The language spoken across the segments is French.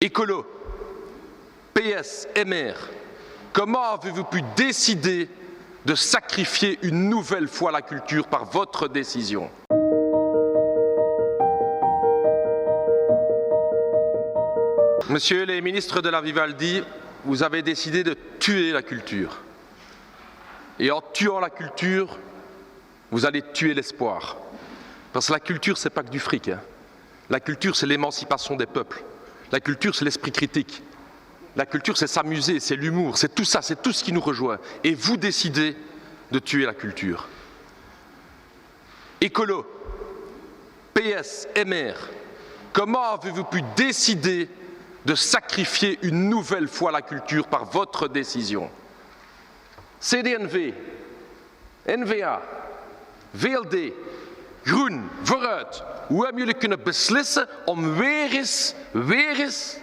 Écolo, PS, MR, comment avez-vous pu décider de sacrifier une nouvelle fois la culture par votre décision? Monsieur les ministres de la Vivaldi, vous avez décidé de tuer la culture. Et en tuant la culture, vous allez tuer l'espoir. Parce que la culture, c'est pas que du fric. La culture, c'est l'émancipation des peuples. La culture, c'est l'esprit critique. La culture, c'est s'amuser, c'est l'humour, c'est tout ça, c'est tout ce qui nous rejoint. Et vous décidez de tuer la culture. Écolo, PS, MR, comment avez-vous pu décider de sacrifier une nouvelle fois la culture par votre décision? CD&V, NVA, VLD, Groen, Vooruit, hoe hebben jullie kunnen beslissen om weer eens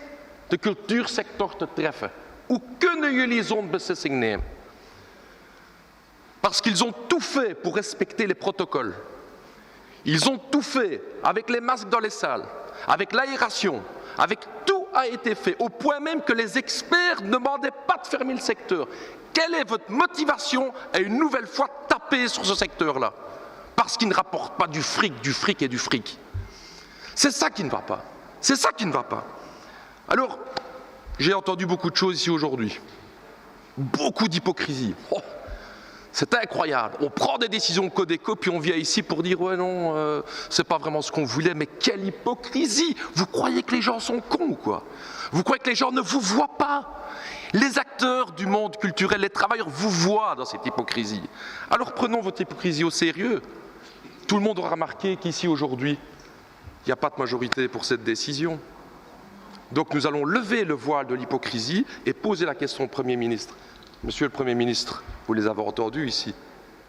de cultuursector te treffen? Hoe kunnen jullie zo'n beslissing nemen? Parce qu'ils ont tout fait pour respecter les protocoles. Ils ont tout fait avec les masques dans les salles, avec l'aération, avec tout a été fait, au point même que les experts ne demandaient pas de fermer le secteur. Quelle est votre motivation à une nouvelle fois taper sur ce secteur-là? Parce qu'il ne rapporte pas du fric et du fric. C'est ça qui ne va pas. C'est ça qui ne va pas. Alors, j'ai entendu beaucoup de choses ici aujourd'hui. Beaucoup d'hypocrisie. Oh, c'est incroyable. On prend des décisions Codeco, puis on vient ici pour dire « ouais non, c'est pas vraiment ce qu'on voulait ». Mais quelle hypocrisie! Vous croyez que les gens sont cons ou quoi? Vous croyez que les gens ne vous voient pas? Les acteurs du monde culturel, les travailleurs vous voient dans cette hypocrisie. Alors prenons votre hypocrisie au sérieux. Tout le monde aura remarqué qu'ici aujourd'hui, il n'y a pas de majorité pour cette décision. Donc nous allons lever le voile de l'hypocrisie et poser la question au Premier ministre. Monsieur le Premier ministre, vous les avez entendus ici.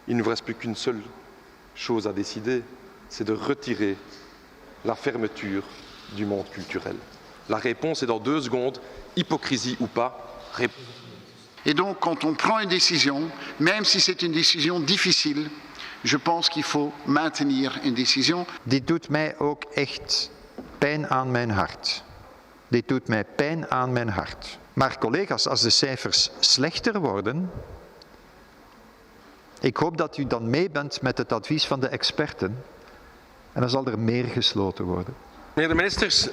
Il ne vous reste plus qu'une seule chose à décider, c'est de retirer la fermeture du monde culturel. La réponse est dans 2 secondes, hypocrisie ou pas. Et donc, quand on prend une décision, même si c'est une décision difficile, je pense qu'il faut maintenir une décision. Dit doet mij ook echt pijn aan mijn hart. Dit doet mij pijn aan mijn hart. Maar collega's, als de cijfers slechter worden, ik hoop dat u dan mee bent met het advies van de experten en dan zal er meer gesloten worden. Meneer de ministers,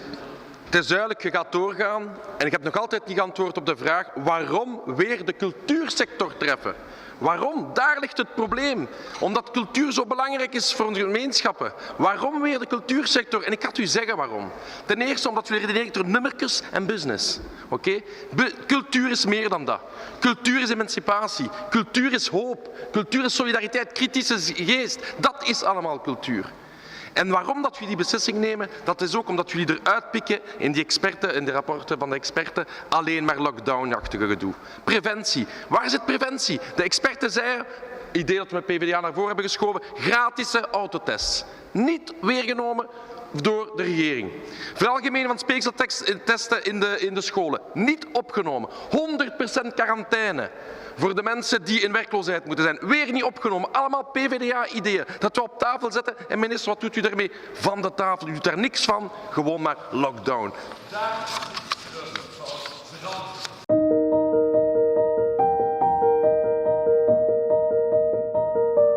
het is duidelijk, je gaat doorgaan en ik heb nog altijd niet geantwoord op de vraag waarom weer de cultuursector treffen. Waarom? Daar ligt het probleem. Omdat cultuur zo belangrijk is voor onze gemeenschappen. Waarom weer de cultuursector? En ik ga het u zeggen waarom. Ten eerste omdat we redeneren door nummertjes en business. Oké? Cultuur is meer dan dat. Cultuur is emancipatie. Cultuur is hoop. Cultuur is solidariteit, kritische geest. Dat is allemaal cultuur. En waarom dat jullie die beslissing nemen, dat is ook omdat jullie eruit pikken in die experten, in de rapporten van de experten, alleen maar lockdown-achtige gedoe. Preventie. Waar zit preventie? De experten zeiden, idee dat we met PvdA naar voren hebben geschoven, gratis autotests. Niet weergenomen door de regering. Veralgemening van speekseltesten in de scholen. Niet opgenomen. 100% quarantaine. Voor de mensen die in werkloosheid moeten zijn. Weer niet opgenomen. Allemaal PvdA-ideeën. Dat we op tafel zetten. En minister, wat doet u daarmee? Van de tafel. U doet daar niks van. Gewoon maar lockdown.